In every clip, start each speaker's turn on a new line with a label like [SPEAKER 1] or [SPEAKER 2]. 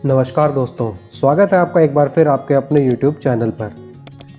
[SPEAKER 1] नमस्कार दोस्तों, स्वागत है आपका एक बार फिर आपके अपने YouTube चैनल पर।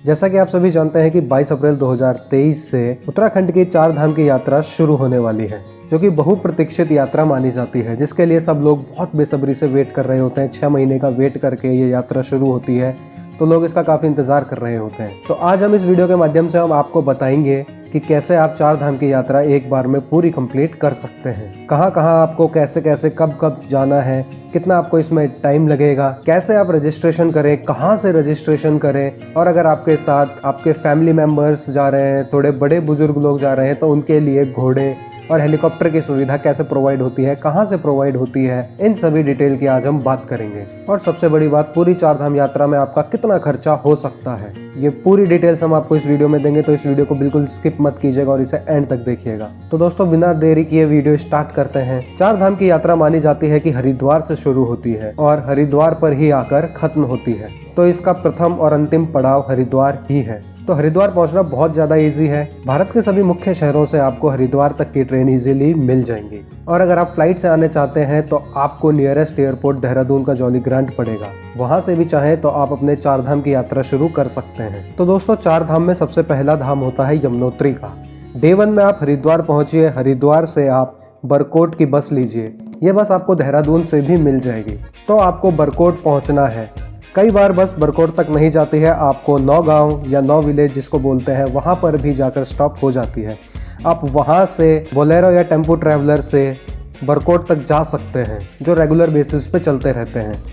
[SPEAKER 1] जैसा कि आप सभी जानते हैं कि 22 अप्रैल 2023 से उत्तराखंड की 4 धाम की यात्रा शुरू होने वाली है, जो कि बहुप्रतीक्षित यात्रा मानी जाती है, जिसके लिए सब लोग बहुत बेसब्री से वेट कर रहे होते हैं। 6 महीने का वेट करके ये यात्रा शुरू होती है, तो लोग इसका काफ़ी इंतज़ार कर रहे होते हैं। तो आज हम इस वीडियो के माध्यम से हम आपको बताएंगे कि कैसे आप 4 धाम की यात्रा एक बार में पूरी कंप्लीट कर सकते हैं। कहाँ कहाँ आपको कैसे कैसे कब कब जाना है, कितना आपको इसमें टाइम लगेगा, कैसे आप रजिस्ट्रेशन करें, कहाँ से रजिस्ट्रेशन करें, और अगर आपके साथ आपके फैमिली मेम्बर्स जा रहे हैं, थोड़े बड़े बुजुर्ग लोग जा रहे हैं, तो उनके लिए घोड़े और हेलीकॉप्टर की सुविधा कैसे प्रोवाइड होती है, कहाँ से प्रोवाइड होती है, इन सभी डिटेल की आज हम बात करेंगे। और सबसे बड़ी बात, पूरी 4 धाम यात्रा में आपका कितना खर्चा हो सकता है, ये पूरी डिटेल्स हम आपको इस वीडियो में देंगे। तो इस वीडियो को बिल्कुल स्किप मत कीजिएगा और इसे एंड तक देखिएगा। तो दोस्तों, बिना देरी किए वीडियो स्टार्ट करते हैं। 4 धाम की यात्रा मानी जाती है कि हरिद्वार से शुरू होती है और हरिद्वार पर ही आकर खत्म होती है, तो इसका प्रथम और अंतिम पड़ाव हरिद्वार ही है। तो हरिद्वार पहुंचना बहुत ज़्यादा इजी है। भारत के सभी मुख्य शहरों से आपको हरिद्वार तक की ट्रेन इजीली मिल जाएंगी, और अगर आप फ्लाइट से आने चाहते हैं तो आपको नियरेस्ट एयरपोर्ट देहरादून का जॉली ग्रांट पड़ेगा। वहां से भी चाहें तो आप अपने 4 धाम की यात्रा शुरू कर सकते हैं। तो दोस्तों, 4 धाम में सबसे पहला धाम होता है यमुनोत्री का। डे 1 में आप हरिद्वार पहुंचिए। हरिद्वार से आप बरकोट की बस लीजिए। ये बस आपको देहरादून से भी मिल जाएगी। तो आपको बरकोट पहुंचना है। कई बार बस बरकोट तक नहीं जाती है, आपको 9 गांव या 9 विलेज जिसको बोलते हैं, वहां पर भी जाकर स्टॉप हो जाती है। आप वहां से बोलेरो या टेम्पो ट्रैवलर से बरकोट तक जा सकते हैं, जो रेगुलर बेसिस पे चलते रहते हैं।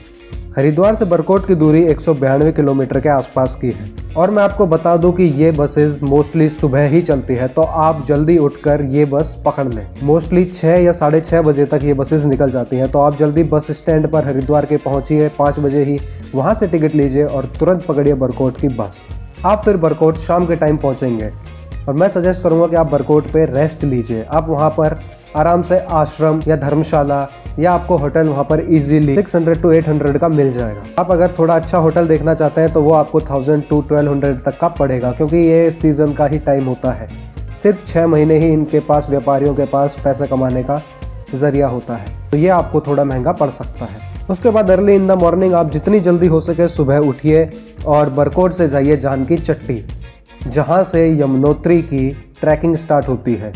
[SPEAKER 1] हरिद्वार से बरकोट की दूरी 192 किलोमीटर के आसपास की है। और मैं आपको बता दूं कि ये बसेस मोस्टली सुबह ही चलती है, तो आप जल्दी उठकर ये बस पकड़ लें। मोस्टली 6 या 6:30 बजे तक ये बसेस निकल जाती हैं, तो आप जल्दी बस स्टैंड पर हरिद्वार के पहुंचिए 5 बजे ही। वहां से टिकट लीजिए और तुरंत पकड़िए बरकोट की बस। आप फिर बरकोट शाम के टाइम पहुंचेंगे, और मैं सजेस्ट करूंगा कि आप बरकोट पे रेस्ट लीजिए। आप वहां पर आराम से आश्रम या धर्मशाला या आपको होटल वहां पर इजीली 600 to 800 का मिल जाएगा। आप अगर थोड़ा अच्छा होटल देखना चाहते हैं तो वो आपको 1000 to 1200 तक का पड़ेगा, क्योंकि ये सीजन का ही टाइम होता है। सिर्फ 6 महीने ही इनके पास, व्यापारियों के पास पैसे कमाने का जरिया होता है, तो ये आपको थोड़ा महंगा पड़ सकता है। उसके बाद अर्ली इन द मॉर्निंग आप जितनी जल्दी हो सके सुबह उठिए और बरकोट से जाइए जानकी चट्टी, जहाँ से यमुनोत्री की ट्रैकिंग स्टार्ट होती है,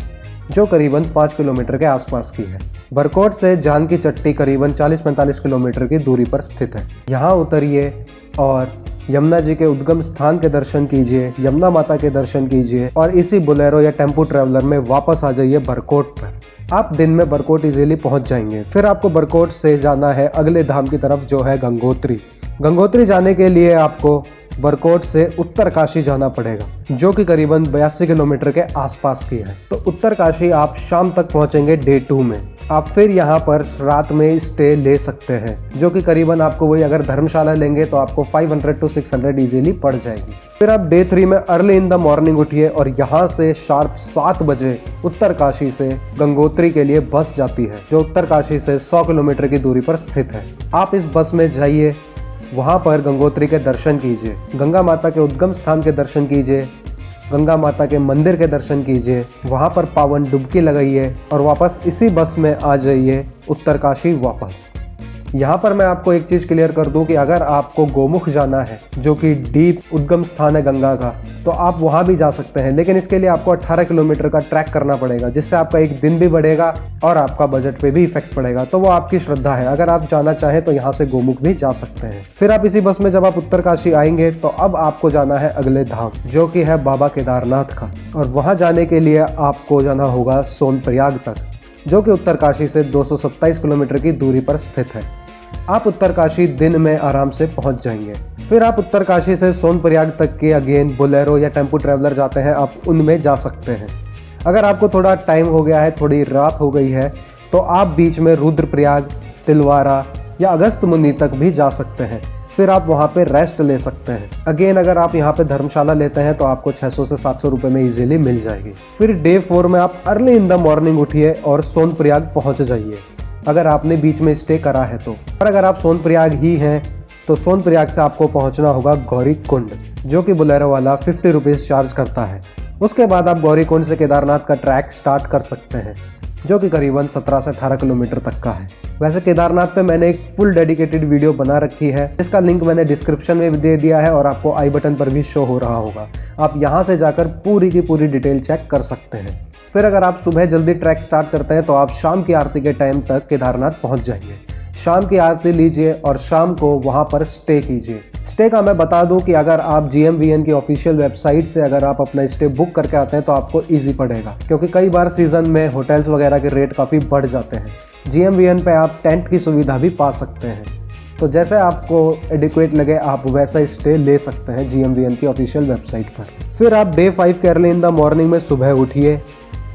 [SPEAKER 1] जो करीबन 5 किलोमीटर के आसपास की है। बरकोट से जानकी चट्टी करीबन 40-45 किलोमीटर की दूरी पर स्थित है। यहाँ उतरिए और यमुना जी के उद्गम स्थान के दर्शन कीजिए, यमुना माता के दर्शन कीजिए, और इसी बोलेरो या टेम्पो ट्रैवलर में वापस आ जाइए बरकोट पर। आप दिन में बरकोट इजीली पहुंच जाएंगे। फिर आपको बरकोट से जाना है अगले धाम की तरफ, जो है गंगोत्री। गंगोत्री जाने के लिए आपको बरकोट से उत्तरकाशी जाना पड़ेगा, जो कि करीबन 82 किलोमीटर के आसपास की है। तो उत्तरकाशी आप शाम तक पहुंचेंगे डे 2 में। आप फिर यहाँ पर रात में स्टे ले सकते हैं, जो कि करीबन आपको वही, अगर धर्मशाला लेंगे तो आपको 500 to 600 इजीली पड़ जाएगी। फिर आप डे 3 में अर्ली इन द मॉर्निंग उठिए और यहाँ से शार्प 7 बजे उत्तरकाशी से गंगोत्री के लिए बस जाती है, जो उत्तरकाशी से 100 किलोमीटर की दूरी पर स्थित है। आप इस बस में जाइए, वहाँ पर गंगोत्री के दर्शन कीजिए, गंगा माता के उद्गम स्थान के दर्शन कीजिए, गंगा माता के मंदिर के दर्शन कीजिए, वहाँ पर पावन डुबकी लगाइए और वापस इसी बस में आ जाइए उत्तरकाशी वापस। यहाँ पर मैं आपको एक चीज़ क्लियर कर दूँ कि अगर आपको गोमुख जाना है, जो कि डीप उद्गम स्थान है गंगा का, तो आप वहाँ भी जा सकते हैं, लेकिन इसके लिए आपको 18 किलोमीटर का ट्रैक करना पड़ेगा, जिससे आपका एक दिन भी बढ़ेगा और आपका बजट पे भी इफेक्ट पड़ेगा। तो वो आपकी श्रद्धा है, अगर आप जाना चाहें तो यहाँ से गोमुख भी जा सकते हैं। फिर आप इसी बस में जब आप उत्तरकाशी आएंगे तो अब आपको जाना है अगले धाम, जो कि है बाबा केदारनाथ का, और वहाँ जाने के लिए आपको जाना होगा सोनप्रयाग तक, जो कि उत्तरकाशी से 227 किलोमीटर की दूरी पर स्थित है। आप उत्तरकाशी दिन में आराम से पहुंच जाएंगे। फिर आप उत्तरकाशी से सोनप्रयाग तक के अगेन बोलेरो या टेम्पो ट्रैवलर जाते हैं, आप उनमें जा सकते हैं। अगर आपको थोड़ा टाइम हो गया है, थोड़ी रात हो गई है, तो आप बीच में रुद्रप्रयाग, तिलवारा या अगस्त मुनि तक भी जा सकते हैं। फिर आप वहाँ पे रेस्ट ले सकते हैं। अगेन अगर आप यहाँ पे धर्मशाला लेते हैं तो आपको 600 से 700 रुपये में इजीली मिल जाएगी। फिर डे 4 में आप अर्ली इन द मॉर्निंग उठिए और सोनप्रयाग पहुँच जाइए, अगर आपने बीच में स्टे करा है तो। और अगर आप सोनप्रयाग ही हैं तो सोनप्रयाग से आपको पहुंचना होगा गौरी कुंड, जो कि बोलेरो वाला 50 रुपीज़ चार्ज करता है। उसके बाद आप गौरी कुंड से केदारनाथ का ट्रैक स्टार्ट कर सकते हैं। जो कि करीबन 17 से 18 किलोमीटर तक का है। वैसे केदारनाथ पे मैंने एक फुल डेडिकेटेड वीडियो बना रखी है, इसका लिंक मैंने डिस्क्रिप्शन में भी दे दिया है और आपको आई बटन पर भी शो हो रहा होगा। आप यहाँ से जाकर पूरी की पूरी डिटेल चेक कर सकते हैं। फिर अगर आप सुबह जल्दी ट्रैक स्टार्ट करते हैं तो आप शाम की आरती के टाइम तक केदारनाथ पहुँच जाएंगे। शाम की आरती लीजिए और शाम को वहाँ पर स्टे कीजिए। स्टे का मैं बता दूं कि अगर आप GMVN की ऑफिशियल वेबसाइट से अगर आप अपना स्टे बुक करके आते हैं तो आपको ईजी पड़ेगा, क्योंकि कई बार सीज़न में होटल्स वगैरह के रेट काफ़ी बढ़ जाते हैं। GMVN पे आप टेंट की सुविधा भी पा सकते हैं, तो जैसे आपको एडिक्वेट लगे आप वैसा स्टे ले सकते हैं GMVN की ऑफिशियल वेबसाइट पर। फिर आप डे 5 के अर्ली इन द मॉर्निंग में सुबह उठिए,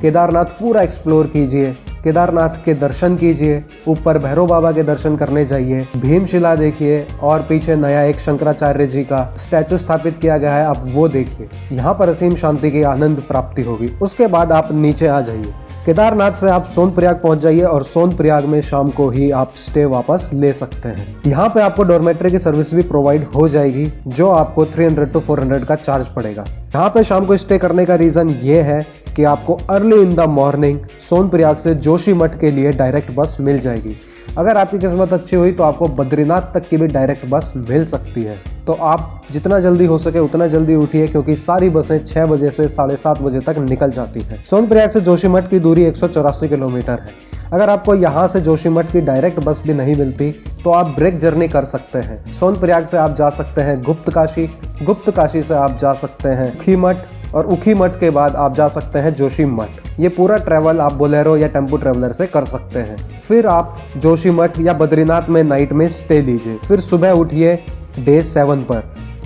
[SPEAKER 1] केदारनाथ पूरा एक्सप्लोर कीजिए, केदारनाथ के दर्शन कीजिए, ऊपर भैरव बाबा के दर्शन करने जाइए, भीमशिला देखिए और पीछे नया एक शंकराचार्य जी का स्टैचू स्थापित किया गया है, आप वो देखिए। यहाँ पर असीम शांति की आनंद प्राप्ति होगी। उसके बाद आप नीचे आ जाइए, केदारनाथ से आप सोनप्रयाग पहुंच जाइए और सोनप्रयाग में शाम को ही आप स्टे वापस ले सकते हैं। यहाँ पे आपको डॉर्मेट्री की सर्विस भी प्रोवाइड हो जाएगी, जो आपको 300 to 400 का चार्ज पड़ेगा। यहाँ पे शाम को स्टे करने का रीज़न ये है कि आपको early in the morning Sonprayag से जोशीमठ के लिए डायरेक्ट बस मिल जाएगी। अगर आपकी किस्मत अच्छी हुई तो आपको बद्रीनाथ तक की भी डायरेक्ट बस मिल सकती है। तो आप जितना जल्दी हो सके उतना जल्दी उठिए, क्योंकि सारी बसें 6 बजे से 7:30 बजे तक निकल जाती हैं। सोनप्रयाग से जोशीमठ की दूरी 184 किलोमीटर है। अगर आपको यहाँ से जोशीमठ की डायरेक्ट बस भी नहीं मिलती तो आप ब्रेक जर्नी कर सकते हैं। सोनप्रयाग से आप जा सकते हैं गुप्तकाशी, गुप्तकाशी से आप जा सकते हैं उखीमठ और उखीमठ के बाद आप जा सकते हैं जोशीमठ। ये पूरा ट्रैवल आप बोलेरो या टेम्पो ट्रैवलर से कर सकते हैं। फिर आप जोशीमठ या बद्रीनाथ में नाइट में स्टे लीजिए। फिर सुबह उठिए डे 7 पर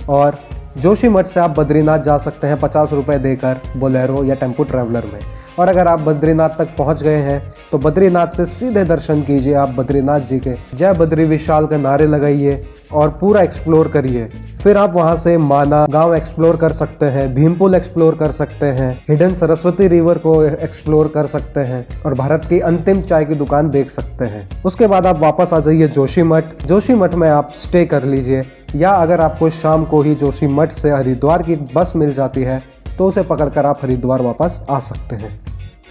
[SPEAKER 1] और जोशीमठ से आप बद्रीनाथ जा सकते हैं 50 रुपये देकर बोलेरो या टेम्पो ट्रैवलर में। और अगर आप बद्रीनाथ तक पहुंच गए हैं तो बद्रीनाथ से सीधे दर्शन कीजिए आप बद्रीनाथ जी के, जय बद्री विशाल के नारे लगाइए और पूरा एक्सप्लोर करिए। फिर आप वहां से माना गांव एक्सप्लोर कर सकते हैं, भीमपुल एक्सप्लोर कर सकते हैं, हिडन सरस्वती रिवर को एक्सप्लोर कर सकते हैं और भारत की अंतिम चाय की दुकान देख सकते हैं। उसके बाद आप वापस आ जाइए जोशीमठ। जोशीमठ में आप स्टे कर लीजिए, या अगर आपको शाम को ही जोशीमठ से हरिद्वार की बस मिल जाती है तो उसे पकड़कर आप हरिद्वार वापस आ सकते हैं।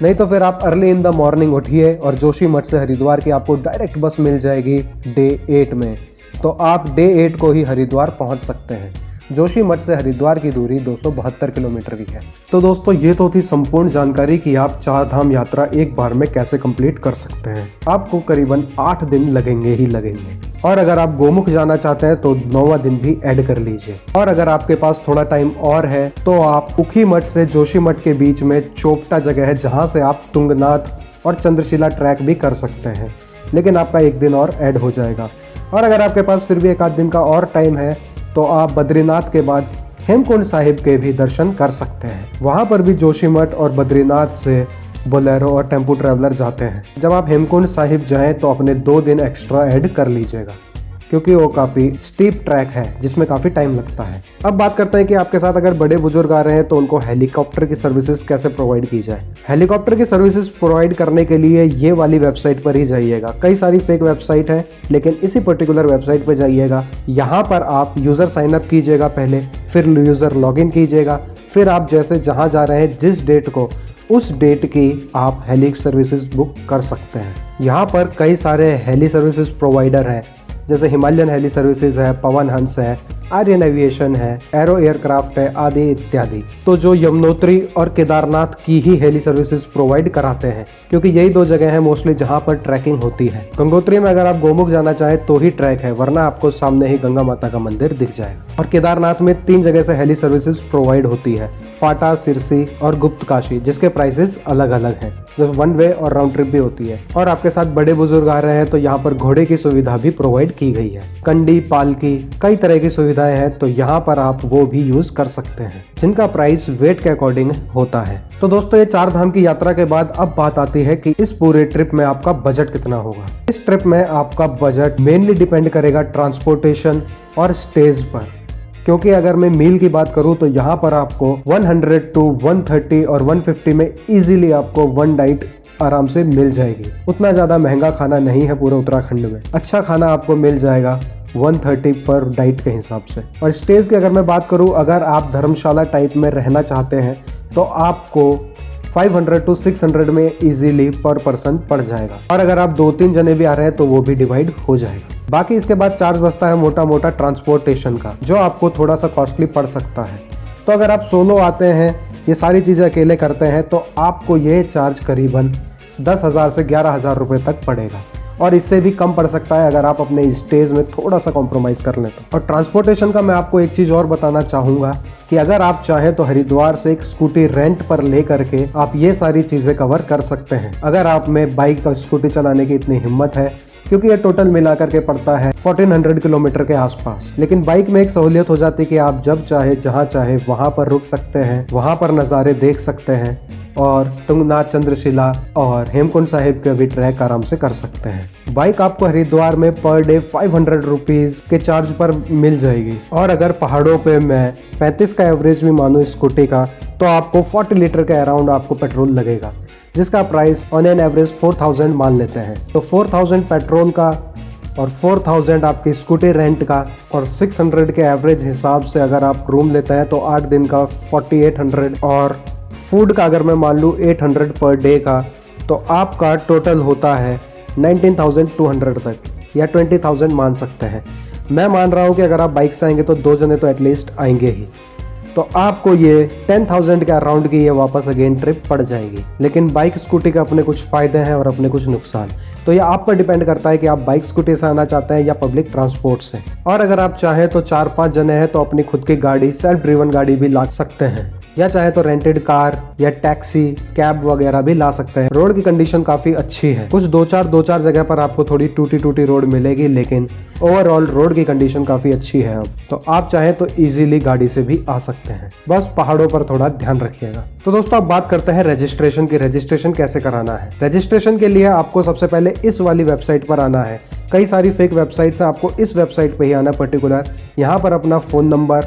[SPEAKER 1] नहीं तो फिर आप अर्ली इन द मॉर्निंग उठिए और जोशीमठ से हरिद्वार की आपको डायरेक्ट बस मिल जाएगी डे 8 में, तो आप डे 8 को ही हरिद्वार पहुंच सकते हैं। जोशीमठ से हरिद्वार की दूरी 272 किलोमीटर की है। तो दोस्तों ये तो थी संपूर्ण जानकारी कि आप 4 धाम यात्रा एक बार में कैसे कंप्लीट कर सकते हैं। आपको करीबन 8 दिन लगेंगे ही लगेंगे। और अगर आप गोमुख जाना चाहते हैं तो 9वां दिन भी ऐड कर लीजिए। और अगर आपके पास थोड़ा टाइम और है तो आप उखीमठ से जोशीमठ के बीच में चोपटा जगह है जहाँ से आप तुंगनाथ और चंद्रशिला ट्रैक भी कर सकते हैं, लेकिन आपका 1 दिन और ऐड हो जाएगा। और अगर आपके पास फिर भी 1 आध दिन का और टाइम है तो आप बद्रीनाथ के बाद हेमकुंड साहिब के भी दर्शन कर सकते हैं। वहाँ पर भी जोशीमठ और बद्रीनाथ से बोलेरो और टेम्पो ट्रैवलर जाते हैं। जब आप हेमकुंड साहिब जाएं तो अपने 2 दिन एक्स्ट्रा ऐड कर लीजिएगा, क्योंकि वो काफ़ी स्टीप ट्रैक है जिसमें काफ़ी टाइम लगता है। अब बात करते हैं कि आपके साथ अगर बड़े बुजुर्ग आ रहे हैं तो उनको हेलीकॉप्टर की सर्विसेज कैसे प्रोवाइड की जाए। हेलीकॉप्टर की सर्विसेज प्रोवाइड करने के लिए ये वाली वेबसाइट पर ही जाइएगा। कई सारी फेक वेबसाइट है, लेकिन इसी पर्टिकुलर वेबसाइट पर जाइएगा। यहाँ पर आप यूज़र साइनअप कीजिएगा पहले, फिर यूज़र लॉगिन कीजिएगा, फिर आप जैसे जहाँ जा रहे हैं जिस डेट को, उस डेट की आप हेली सर्विसेज बुक कर सकते हैं। यहाँ पर कई सारे हेली सर्विसेज प्रोवाइडर हैं, जैसे हिमालयन हेली सर्विसेज है, पवन हंस है, आर्यन एविएशन है, एरो एयरक्राफ्ट है, आदि इत्यादि। तो जो यमुनोत्री और केदारनाथ की ही हेली सर्विसेज प्रोवाइड कराते हैं, क्योंकि यही 2 जगह हैं मोस्टली जहां पर ट्रैकिंग होती है। गंगोत्री में अगर आप गोमुख जाना चाहें तो ही ट्रैक है, वरना आपको सामने ही गंगा माता का मंदिर दिख जाएगा। और केदारनाथ में 3 जगह से हेली सर्विसेज प्रोवाइड होती है, फाटा, सिरसी और गुप्तकाशी, जिसके प्राइसेस अलग अलग हैं, जो 1 वे और राउंड ट्रिप भी होती है। और आपके साथ बड़े बुजुर्ग आ रहे हैं तो यहाँ पर घोड़े की सुविधा भी प्रोवाइड की गई है। कंडी, पालकी, कई तरह की सुविधाएं हैं, तो यहाँ पर आप वो भी यूज कर सकते हैं, जिनका प्राइस वेट के अकॉर्डिंग होता है। तो दोस्तों ये 4 धाम की यात्रा के बाद अब बात आती है कि इस पूरे ट्रिप में आपका बजट कितना होगा। इस ट्रिप में आपका बजट मेनली डिपेंड करेगा ट्रांसपोर्टेशन और स्टेज पर, क्योंकि अगर मैं मील की बात करूं तो यहाँ पर आपको 100 to 130 और 150 में इजीली आपको 1 डाइट आराम से मिल जाएगी। उतना ज़्यादा महंगा खाना नहीं है पूरे उत्तराखंड में, अच्छा खाना आपको मिल जाएगा 130 पर डाइट के हिसाब से। और स्टेज की अगर मैं बात करूं, अगर आप धर्मशाला टाइप में रहना चाहते हैं तो आपको 500 to 600 में इजीली पर पर्सन पड़ जाएगा। और अगर आप 2-3 जने भी आ रहे हैं तो वो भी डिवाइड हो जाएगा। बाकी इसके बाद चार्ज बचता है मोटा मोटा ट्रांसपोर्टेशन का, जो आपको थोड़ा सा कॉस्टली पड़ सकता है। तो अगर आप सोलो आते हैं, ये सारी चीज़ें अकेले करते हैं, तो आपको ये चार्ज करीबन 10,000 से 11,000 रुपये तक पड़ेगा, और इससे भी कम पड़ सकता है अगर आप अपने स्टेज में थोड़ा सा कॉम्प्रोमाइज़ कर लें तो। और ट्रांसपोर्टेशन का मैं आपको एक चीज़ और बताना चाहूँगा कि अगर आप चाहें तो हरिद्वार से एक स्कूटी रेंट पर ले करके आप ये सारी चीज़ें कवर कर सकते हैं, अगर आप में बाइक और स्कूटी चलाने की इतनी हिम्मत है, क्योंकि ये टोटल मिला करके पड़ता है 1400 किलोमीटर के आसपास। लेकिन बाइक में एक सहूलियत हो जाती है कि आप जब चाहे जहाँ चाहे वहाँ पर रुक सकते हैं, वहाँ पर नज़ारे देख सकते हैं, और तुंगनाथ, चंद्रशिला और हेमकुंड साहिब के भी ट्रैक आराम से कर सकते हैं। बाइक आपको हरिद्वार में पर डे 500 रुपीज़ के चार्ज पर मिल जाएगी। और अगर पहाड़ों पे मैं 35 का एवरेज भी मानूँ स्कूटी का, तो आपको 40 लीटर के अराउंड आपको पेट्रोल लगेगा, जिसका प्राइस ऑन एन एवरेज 4000 मान लेते हैं। तो 4000 पेट्रोल का और 4000 आपकी स्कूटी रेंट का और 600 के एवरेज हिसाब से अगर आप रूम लेते हैं तो 8 दिन का 4800, और फूड का अगर मैं मान लूँ 800 पर डे का, तो आपका टोटल होता है 19,200 तक, या 20,000 मान सकते हैं। मैं मान रहा हूँ कि अगर आप बाइक से आएंगे तो 2 जने तो एटलीस्ट आएंगे ही, तो आपको ये 10,000 के अराउंड की ये वापस अगेन ट्रिप पड़ जाएगी। लेकिन बाइक स्कूटी के अपने कुछ फ़ायदे हैं और अपने कुछ नुकसान, तो ये आप पर डिपेंड करता है कि आप बाइक स्कूटी से आना चाहते हैं या पब्लिक ट्रांसपोर्ट से। और अगर आप चाहें तो 4-5 जने हैं तो अपनी खुद की गाड़ी, सेल्फ ड्रिवन गाड़ी भी ला सकते हैं, या चाहे तो रेंटेड कार या टैक्सी, कैब वगैरह भी ला सकते हैं। रोड की कंडीशन काफ़ी अच्छी है, कुछ 2-4 जगह पर आपको थोड़ी टूटी रोड मिलेगी, लेकिन ओवरऑल रोड की कंडीशन काफ़ी अच्छी है अब। तो आप चाहें तो इजीली गाड़ी से भी आ सकते हैं, बस पहाड़ों पर थोड़ा ध्यान रखिएगा। तो दोस्तों अब बात करते हैं रजिस्ट्रेशन की। रजिस्ट्रेशन कैसे कराना है? रजिस्ट्रेशन के लिए आपको सबसे पहले इस वाली वेबसाइट पर आना है। कई सारी फेक वेबसाइट्स है, आपको इस वेबसाइट पर ही आना पर्टिकुलर। यहाँ पर अपना फ़ोन नंबर,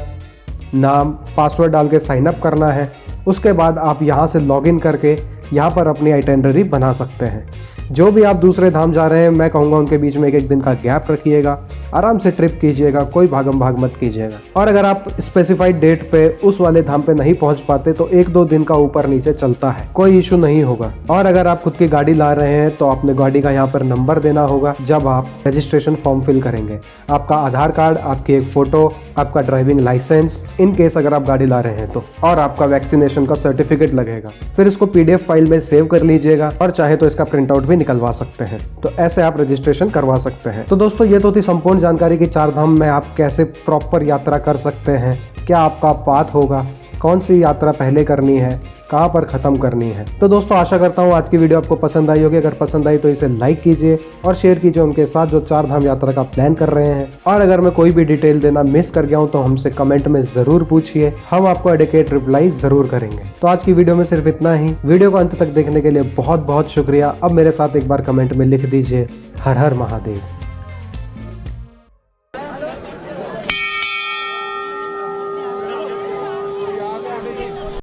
[SPEAKER 1] नाम, पासवर्ड डाल के साइन अप करना है। उसके बाद आप यहाँ से लॉगिन करके यहाँ पर अपनी आइटेनरी बना सकते हैं। जो भी आप दूसरे धाम जा रहे हैं, मैं कहूँगा उनके बीच में एक दिन का गैप रखिएगा, आराम से ट्रिप कीजिएगा, कोई भागम भाग मत कीजिएगा। और अगर आप स्पेसिफाइड डेट पे उस वाले धाम पे नहीं पहुँच पाते तो 1-2 दिन का ऊपर नीचे चलता है, कोई इशू नहीं होगा। और अगर आप खुद की गाड़ी ला रहे हैं तो अपने गाड़ी का यहाँ पर नंबर देना होगा जब आप रजिस्ट्रेशन फॉर्म फिल करेंगे। आपका आधार कार्ड, आपकी एक फ़ोटो, आपका ड्राइविंग लाइसेंस इन केस अगर आप गाड़ी ला रहे हैं तो, और आपका वैक्सीनेशन का सर्टिफिकेट लगेगा। फिर इसको PDF फाइल में सेव कर लीजिएगा, और चाहे तो इसका प्रिंट आउट भी निकलवा सकते हैं। तो ऐसे आप रजिस्ट्रेशन करवा सकते हैं। तो दोस्तों ये तो थी संपूर्ण जानकारी कि 4 धाम में आप कैसे प्रॉपर यात्रा कर सकते हैं, क्या आपका पाथ होगा, कौन सी यात्रा पहले करनी है, कहाँ पर ख़त्म करनी है। तो दोस्तों आशा करता हूँ आज की वीडियो आपको पसंद आई होगी। अगर पसंद आई तो इसे लाइक कीजिए और शेयर कीजिए उनके साथ जो 4 धाम यात्रा का प्लान कर रहे हैं। और अगर मैं कोई भी डिटेल देना मिस कर गया हूँ तो हमसे कमेंट में ज़रूर पूछिए, हम आपको एडिकेट रिप्लाई ज़रूर करेंगे। तो आज की वीडियो में सिर्फ इतना ही। वीडियो को अंत तक देखने के लिए बहुत बहुत शुक्रिया। अब मेरे साथ एक बार कमेंट में लिख दीजिए, हर हर महादेव।